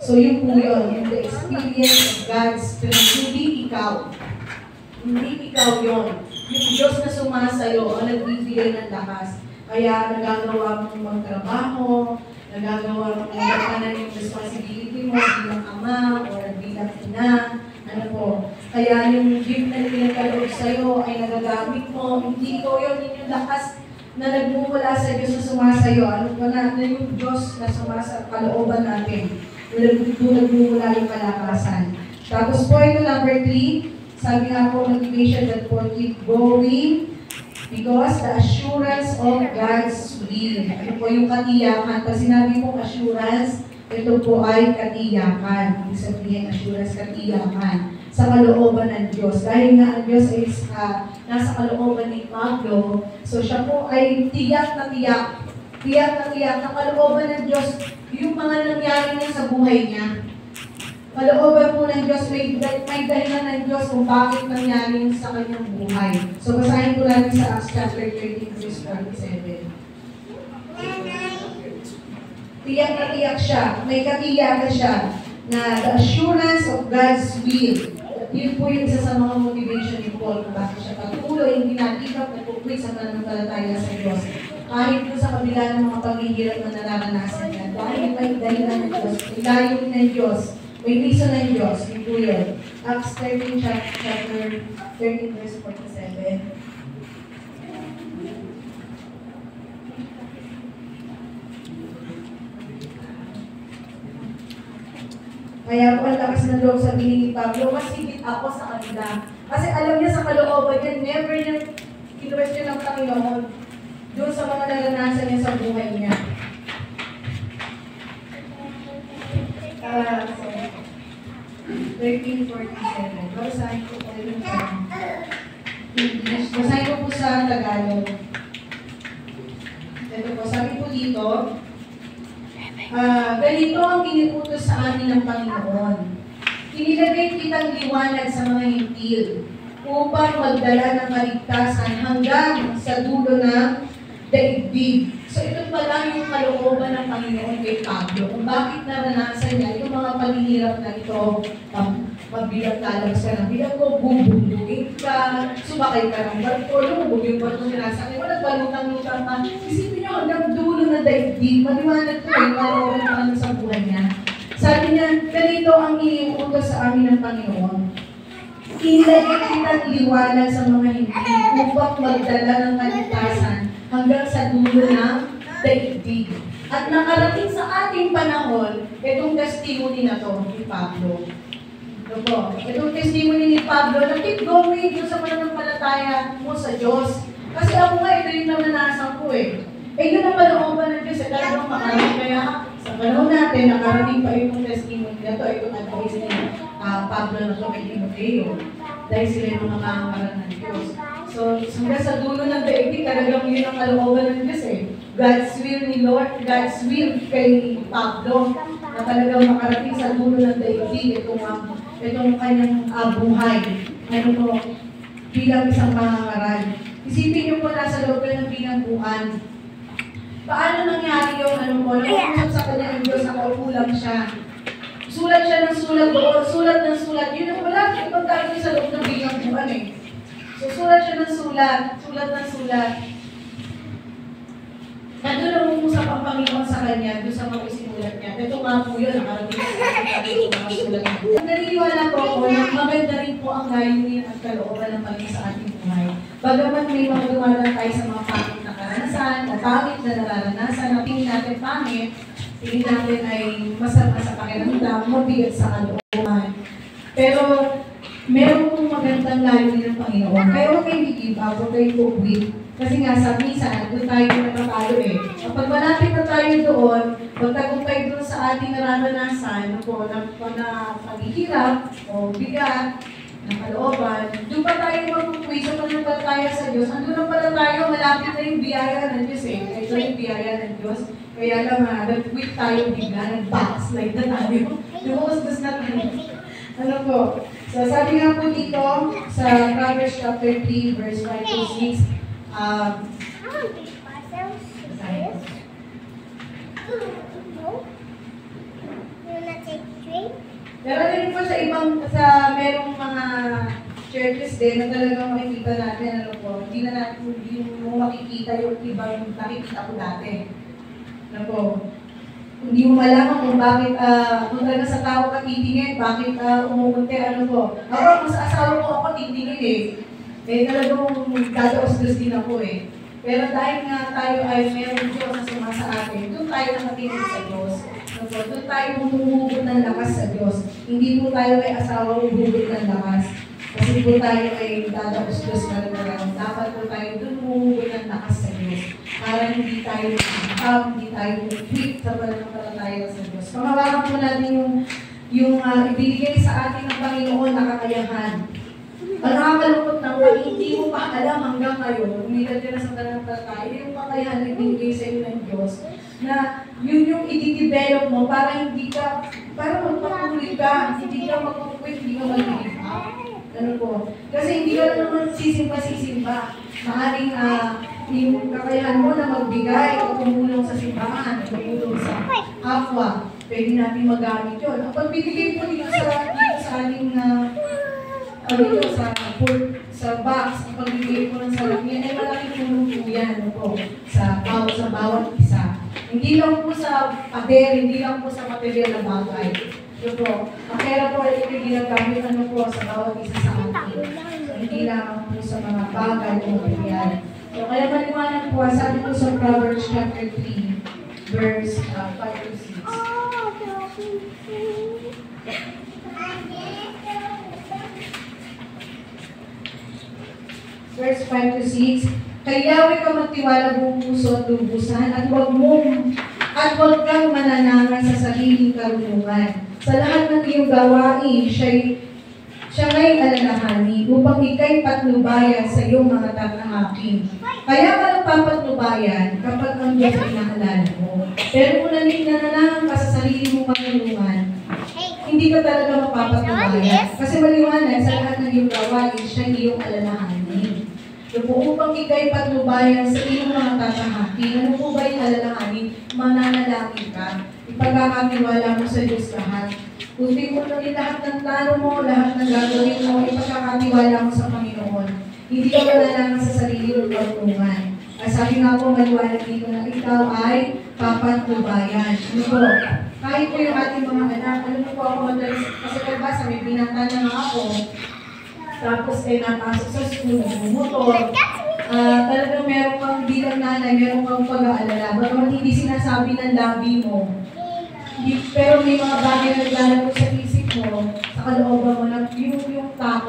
So yun po yun, yung the experience of God's strength. Hindi ikaw. Hindi ikaw yun. Yung Diyos na sumasayo, ang nagbibigay ng lakas. Kaya nagagawa mong magtrabaho, nagagawa mong magkanan yung responsibility mo bilang ama o bilang ina. Ano po? Kaya yung gift na nilalagay sa'yo ay nagagamit mo. Hindi ko yun yung lakas na nagmumula sa Diyos na sumasayo. Ano po na yung Diyos na sumasa kalooban natin. Nagmumula yung kalakasan. Tapos point number 3, sabi nga po, motivation that will keep going because the assurance of God's will. Ito po yung katiyakan. Pag sinabi po assurance, ito po ay katiyakan. Ibig sabihin, assurance, katiyakan sa kalooban ng Diyos. Dahil nga ang Diyos ay nasa kalooban ni Pablo, so siya po ay tiyak na tiyak. Tiyak na tiyak na kalooban ng Diyos, yung mga nangyari niya sa buhay niya. Kalooban po ng Diyos, may dahilan ng Diyos kung bakit nangyari sa kanyang buhay. So, basahin po natin sa Acts chapter 13, verse 47. Tiyak na tiyak siya, may katiyakan siya na the assurance of God's will. Yun po yung isa sa mga motivation ni Paul kung bakit siya patuloy, hindi natikap na pukwit sa pananampalataya sa Diyos. Kahit po sa kabila ng mga paghihirap na nararanasan niya, dahil may dahilan ng Diyos, may layunin ng Diyos, may reason ng Diyos, yun po yun. Acts 13, chapter 13, verse 47. Kaya po ang lakas ng loob sabihin ni Pablo, mas higit ako sa kanila. Kasi alam niya sa kalooban niya, never niyang kinwestiyon ng Panginoon doon sa mga naranasan niya sa buhay niya. 13:47. Basahin ko po yung English. Basahin ko po sa Tagalog. Ito po, sabi po dito, ganito ang iniutos sa amin ng Panginoon. Inilagay kitang liwanag sa mga hintil upang magdala ng kaligtasan hanggang sa dulo ng daigdig. So ito pala yung kalooban ng Panginoon kay Pablo. Kung bakit naranasan niya yung mga paghihirap na ito, magbilang talags ka ng bilang ko, bubugin ka, sumakay ka ng barko, lumubog yung barko na nasa akin, walang balutang-lutang ka. Isipin niyo hanggang dulo ng daigdig, maliwanag ko yung kalooban ng Panginoon sa buhay niya. Sabi niya, ganito ang iniuutos sa amin ng Panginoon. Inilagay kitang liwanag sa mga hindi upang magdala ng kaligtasan hanggang sa dulo ng daigdig. At nakarating sa ating panahon, itong testimony na to ni Pablo. Ito po, itong testimony ni Pablo na keep going doon sa pananampalataya mo sa Diyos. Kasi ako nga, ito yung naranasan ko eh. Yun ang palooban ng Diyos, talagang makarating. Kaya sa panahon natin, nakarating pa itong testimony na to, itong advice ni Pablo na to kay Timoteo. Dahil sila yung mga kaangaran ng Diyos. So, hanggang sa dulo ng daigdig, talagang yun ang kalooban ng Diyos eh. God's will ni Lord, God's will kay Pablo, na talagang makarating sa dulo ng daigdig, itong kanyang buhay. Ano po, bilang isang pangangaral. Isipin niyo po, nasa loob ng bilangguan. Paano nangyari yung ano po, nakusap sa kanya ang Diyos, nakaupo lang siya. Sulat siya ng sulat doon, sulat ng sulat. Yun ang wala, ibang tayo sa loob ng bilangguan eh. So, sulat siya ng sulat, sulat ng sulat. Nandun na umusap ang Panginoon sa kanya, doon sa mga isinulat niya. Ito nga po yun, nakarating sa mga sulat niya. Naniniwala po ako na maganda rin po ang layunin at kalooban ng Panginoon sa ating buhay. Bagaman may mga dumadaan tayo sa mga pangit na karanasan, o pangit na nararanasan, na tingin natin pangit, tingin natin ay masama sa pakiramdam, mabigat sa kalooban. Pero, meron pong magandang layunin ng Panginoon. Kaya huwag kayo i-give up, huwag kayo i-quit. Kasi nga, sa minsan, doon tayo nagpapalo eh. Kapag malapit na tayo doon, magtagumpay doon sa ating nararanasan, na paghihirap o bigat, ng kalooban, doon pa tayo magpupuwi sa pananampalataya sa Diyos. Andun na pala tayo, malapit na yung biyaya ng Diyos eh. Ito yung biyaya ng Diyos. Kaya lang nag-quit tayo bigla, nag-backslide na tayo. Lumustos na tayo. Ano po? So, sabi nga po dito, sa Proverbs chapter 3, verse 5 to 6, No? You wanna take Pero rin po sa merong mga churches din na talagang makikita natin, ano po, hindi na natin yung makikita yung ibang nakikita ko dati. Ano po, hindi mo malaman kung bakit, kung talaga sa tao ka titingin, bakit umuunti, ano po. Ako, kung sa asawa ko ako titingin talagang dadaos-dos din ako Pero dahil nga tayo ay meron Diyos na sumasa atin, doon tayo nakatingin sa Diyos. Doon tayo humuhugot ng lakas sa Diyos. Hindi po tayo kay asawa humuhugot ng lakas. Kasi po tayo ay dadaos-dos na rin lang. Dapat po tayo doon humuhugot ng lakas sa Diyos. Para hindi tayo hindi tayo fit sa pananampalataya sa Diyos. Pamawakan po natin yung ibigay sa atin ng Panginoon na kakayahan. Nakakalungkot na hindi mo pa alam hanggang ngayon, umilag ka na sa pananampalataya, yung kakayahan na ibigay sa iyo ng Diyos, na yun yung i-develop mo para hindi ka, para magpatuloy ka, hindi ka magpapulit, hindi ka mag-give up. Ano po? Kasi hindi ka naman sisimba. Maaaring yung kakayahan mo na magbigay o tumulong sa simbahan, tumulong sa kapwa, pwede natin magamit yun. Ang pagbibigay po dito sa ating sa box, ang pagbibigay po ng salamin, ay malaking tulong po yan sa bawat isa. Hindi lang po sa pader, hindi lang po sa material na bagay. Ang pera po ay ginagamit sa bawat isa sa atin. Hindi lang po sa mga bagay o material. So, kaya maliwanag po, sabi po sa Proverbs chapter 3, verse 5 to 6. Verse 5 to 6, kay Yahweh ka magtiwala buong puso at lubusan at huwag kang mananangan sa sariling karunungan. Sa lahat ng iyong gawain, siya may alalahanin upang ikay patnubayan sa iyong mga tatahakin. Kaya ka nagpapatnubayan kapag ang Diyos ay naalala mo. Pero kung nananangan ka sa sarili mong karunungan, hindi ka talaga mapapatnubayan. Kasi maliwanag sa lahat ng iyong gawain, siya iyong alalahanin. Upang ikay patnubayan sa iyong mga tatahakin, ano po ba yung alalahanin? Mananalangin ka. Ipagkakatiwala mo sa Diyos lahat. Kunti mo na lahat ng plano mo, lahat ng gagawin mo, ipagkakatiwala mo sa Panginoon. Hindi ka mananangan sa sarili mong karunungan. Sabi nga po, maliwanag dito na ikaw ay papatnubayan. Kahit po yung ating mga anak, alam mo po ako madalas, kasi kalbasa, may binata na nga ako, tapos napasok sa school, motor. Talagang meron kang bilang nanay, meron kang pag-aalala. Bagamat hindi sinasabi ng labi mo. Pero may mga bagay na naglalaro sa isip mo, sa kalooban mo na yung takot.